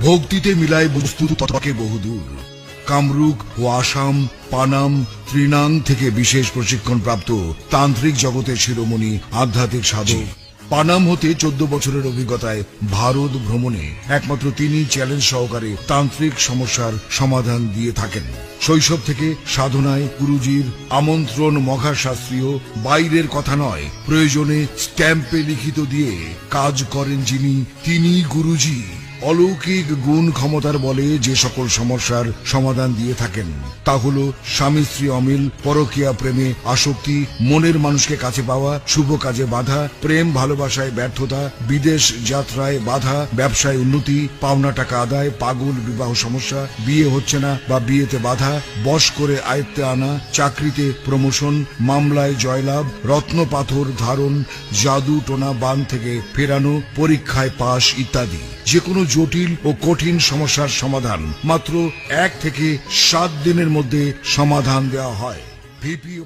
ভক্তিতে মিলায় বস্তু ততকে বহুদূর। কামরূপ ও আসাম, পানাম, ত্রিনাং থেকে বিশেষ প্রশিক্ষণ প্রাপ্ত তান্ত্রিক জগতের শিরোমণি আধ্যাত্মিক সাধক পানাম হতে 14 বছরের অভিজ্ঞতায় ভারত ভ্রমণে একমাত্র তিনি চ্যালেঞ্জ সহকারে তান্ত্রিক সমস্যার সমাধান দিয়ে থাকেন। শৈশব থেকে সাধনায় গুরুজির আমন্ত্রণ মঘা শাস্ত্রীয়, বাইরের কথা নয়, প্রয়োজনে স্ট্যাম্পে লিখিত দিয়ে কাজ করেন যিনি, তিনি গুরুজি। অলৌকিক গুণ ক্ষমতার বলে যে সকল সমস্যার সমাধান দিয়ে থাকেন তা হলো স্বামী স্ত্রী অমিল, পরকীয়া প্রেমে আসক্তি, মনের মানুষকে কাছে পাওয়া, শুভ কাজে বাধা, প্রেম ভালোবাসায় ব্যর্থতা, বিদেশ যাত্রায় বাধা, ব্যবসায় উন্নতি, পাওনা টাকা আদায়, পাগল বিবাহ সমস্যা, বিয়ে হচ্ছে না বা বিয়েতে বাধা, বশ করে আয়ত্তে আনা, চাকরিতে প্রমোশন, মামলায় জয়লাভ, রত্ন পাথর ধারণ, জাদু টোনা বান থেকে ফেরানো, পরীক্ষায় পাশ ইত্যাদি। যে কোনো জটিল ও কঠিন সমস্যার সমাধান মাত্র 1 থেকে 7 দিনের মধ্যে সমাধান দেওয়া হয়। ভিপি ও